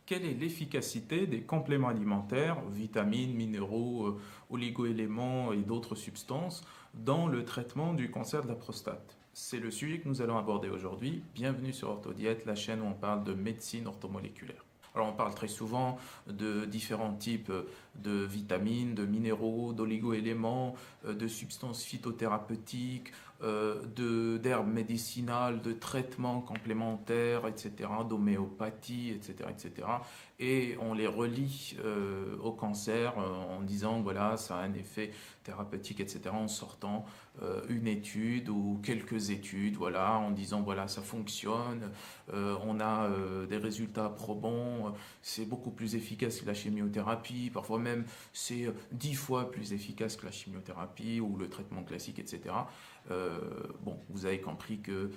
Quelle est l'efficacité des compléments alimentaires, vitamines, minéraux, oligo-éléments et d'autres substances dans le traitement du cancer de la prostate? C'est le sujet que nous allons aborder aujourd'hui. Bienvenue sur Orthodiète, la chaîne où on parle de médecine orthomoléculaire. Alors on parle très souvent de différents types de vitamines, de minéraux, d'oligo-éléments, de substances phytothérapeutiques, d'herbes médicinales, de traitements complémentaires, etc., d'homéopathie, etc., etc. Et on les relie au cancer en disant voilà, ça a un effet thérapeutique, etc., en sortant une étude ou quelques études, voilà, en disant voilà, ça fonctionne, on a des résultats probants, c'est beaucoup plus efficace que la chimiothérapie, parfois même c'est 10 fois plus efficace que la chimiothérapie ou le traitement classique, etc. Bon, vous avez compris que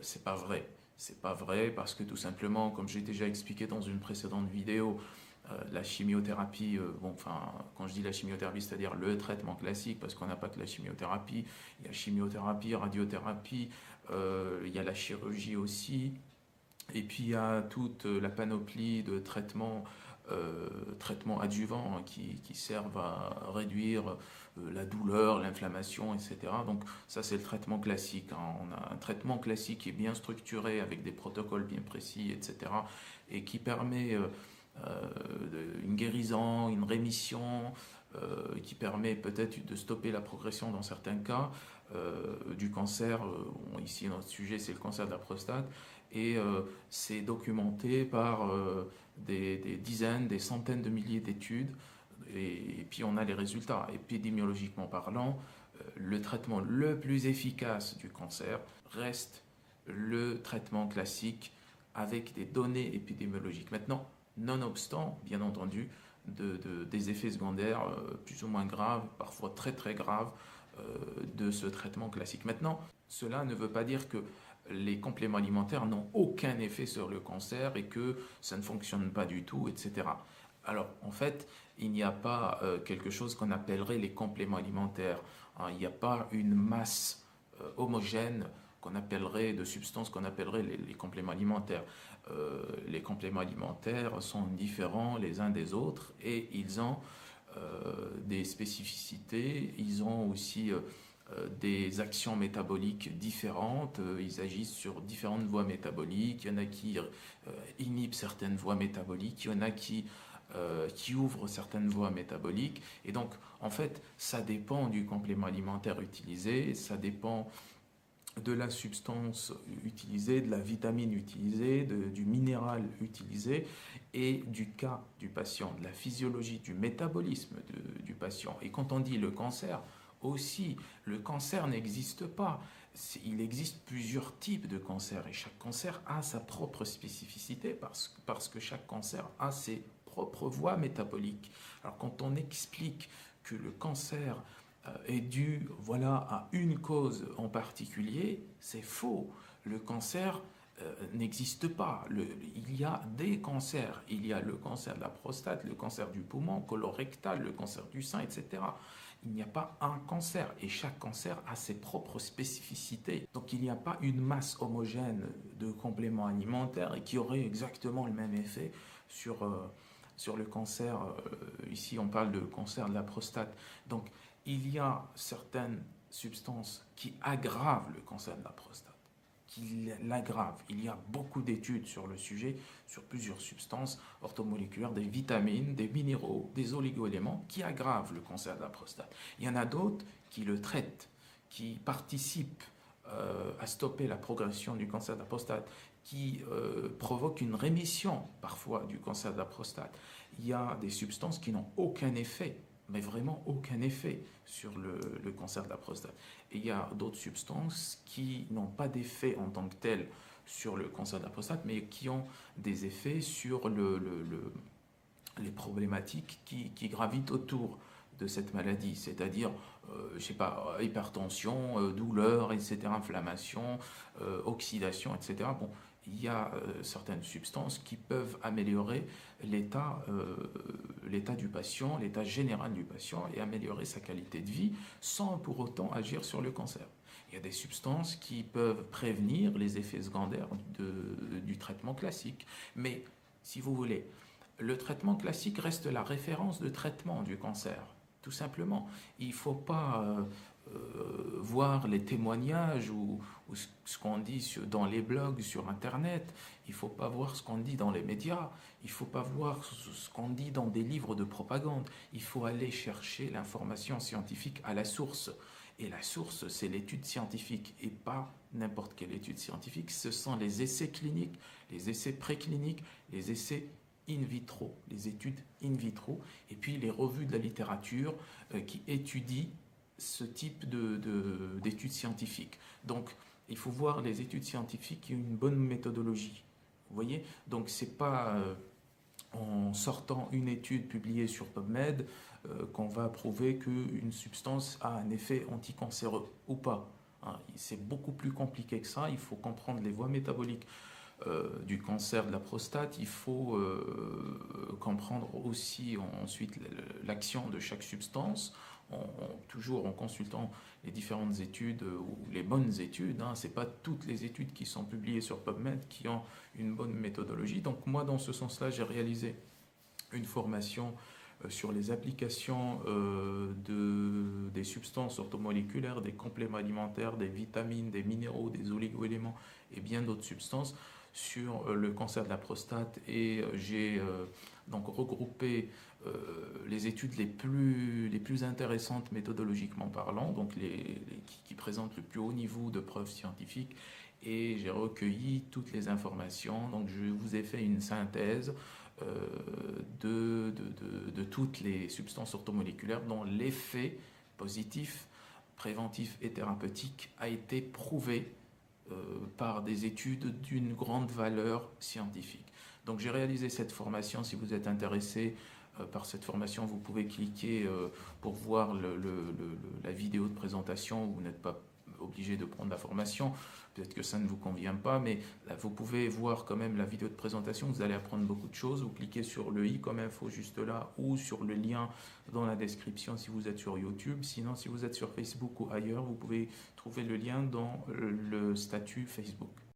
c'est pas vrai. C'est pas vrai parce que tout simplement, comme j'ai déjà expliqué dans une précédente vidéo, la chimiothérapie, bon, enfin, quand je dis la chimiothérapie, c'est-à-dire le traitement classique, parce qu'on n'a pas que la chimiothérapie, il y a chimiothérapie, radiothérapie, il y a la chirurgie aussi, et puis il y a toute la panoplie de traitements adjuvants hein, qui servent à réduire la douleur, l'inflammation, etc. Donc ça c'est le traitement classique, hein. On a un traitement classique qui est bien structuré avec des protocoles bien précis, etc. et qui permet une guérison, une rémission, qui permet peut-être de stopper la progression dans certains cas du cancer. Ici notre sujet c'est le cancer de la prostate et c'est documenté par des dizaines, des centaines de milliers d'études et puis on a les résultats. Épidémiologiquement parlant, le traitement le plus efficace du cancer reste le traitement classique avec des données épidémiologiques. Maintenant, nonobstant, bien entendu, des effets secondaires plus ou moins graves, parfois très très graves, de ce traitement classique. Maintenant, cela ne veut pas dire que les compléments alimentaires n'ont aucun effet sur le cancer et que ça ne fonctionne pas du tout, etc. Alors, en fait, il n'y a pas quelque chose qu'on appellerait les compléments alimentaires, hein. Il n'y a pas une masse homogène qu'on appellerait de substances qu'on appellerait les compléments alimentaires. Les compléments alimentaires sont différents les uns des autres et ils ont des spécificités, ils ont aussi des actions métaboliques différentes, ils agissent sur différentes voies métaboliques, il y en a qui inhibent certaines voies métaboliques, il y en a qui ouvrent certaines voies métaboliques, et donc en fait ça dépend du complément alimentaire utilisé, ça dépend de la substance utilisée, de la vitamine utilisée, du minéral utilisé et du cas du patient, de la physiologie, du métabolisme du patient. Et quand on dit le cancer, aussi, le cancer n'existe pas. Il existe plusieurs types de cancer et chaque cancer a sa propre spécificité parce que chaque cancer a ses propres voies métaboliques. Alors quand on explique que le cancer est dû voilà, à une cause en particulier, c'est faux. Le cancer n'existe pas. Il y a des cancers. Il y a le cancer de la prostate, le cancer du poumon, colorectal, le cancer du sein, etc. Il n'y a pas un cancer et chaque cancer a ses propres spécificités. Donc il n'y a pas une masse homogène de compléments alimentaires et qui aurait exactement le même effet sur le cancer. Ici on parle de cancer de la prostate. Donc il y a certaines substances qui aggravent le cancer de la prostate, qui l'aggravent. Il y a beaucoup d'études sur le sujet, sur plusieurs substances orthomoléculaires, des vitamines, des minéraux, des oligo-éléments qui aggravent le cancer de la prostate. Il y en a d'autres qui le traitent, qui participent à stopper la progression du cancer de la prostate, qui provoquent une rémission parfois du cancer de la prostate. Il y a des substances qui n'ont aucun effet, mais vraiment aucun effet sur le cancer de la prostate. Et il y a d'autres substances qui n'ont pas d'effet en tant que tel sur le cancer de la prostate, mais qui ont des effets sur les problématiques qui gravitent autour de cette maladie, c'est-à-dire, je sais pas, hypertension, douleur, etc., inflammation, oxydation, etc. Bon, il y a certaines substances qui peuvent améliorer l'état du patient, l'état général du patient et améliorer sa qualité de vie sans pour autant agir sur le cancer. Il y a des substances qui peuvent prévenir les effets secondaires du traitement classique, mais si vous voulez, le traitement classique reste la référence de traitement du cancer, tout simplement. Il ne faut pas voir les témoignages ou ce qu'on dit dans les blogs, sur Internet. Il ne faut pas voir ce qu'on dit dans les médias. Il ne faut pas voir ce qu'on dit dans des livres de propagande. Il faut aller chercher l'information scientifique à la source. Et la source, c'est l'étude scientifique et pas n'importe quelle étude scientifique. Ce sont les essais cliniques, les essais précliniques, les essais in vitro, les études in vitro, et puis les revues de la littérature qui étudient ce type d'études scientifiques. Donc, il faut voir les études scientifiques qui ont une bonne méthodologie. Vous voyez? Donc, c'est pas en sortant une étude publiée sur PubMed qu'on va prouver qu'une substance a un effet anticancéreux ou pas. Hein, c'est beaucoup plus compliqué que ça. Il faut comprendre les voies métaboliques du cancer de la prostate. Il faut comprendre aussi ensuite l'action de chaque substance, toujours en consultant les différentes études ou les bonnes études. Hein. Ce n'est pas toutes les études qui sont publiées sur PubMed qui ont une bonne méthodologie. Donc moi, dans ce sens-là, j'ai réalisé une formation sur les applications des substances orthomoléculaires, des compléments alimentaires, des vitamines, des minéraux, des oligo-éléments et bien d'autres substances sur le cancer de la prostate. Et j'ai donc regroupé les études les plus intéressantes méthodologiquement parlant, donc qui présentent le plus haut niveau de preuves scientifiques, et j'ai recueilli toutes les informations. Donc je vous ai fait une synthèse de toutes les substances orthomoléculaires dont l'effet positif, préventif et thérapeutique a été prouvé par des études d'une grande valeur scientifique. Donc j'ai réalisé cette formation. Si vous êtes intéressé par cette formation, vous pouvez cliquer pour voir la vidéo de présentation. Vous n'êtes pas obligé de prendre la formation, peut-être que ça ne vous convient pas, mais là, vous pouvez voir quand même la vidéo de présentation. Vous allez apprendre beaucoup de choses. Vous cliquez sur le i comme info juste là, ou sur le lien dans la description si vous êtes sur YouTube. Sinon, si vous êtes sur Facebook ou ailleurs, vous pouvez trouver le lien dans le statut Facebook.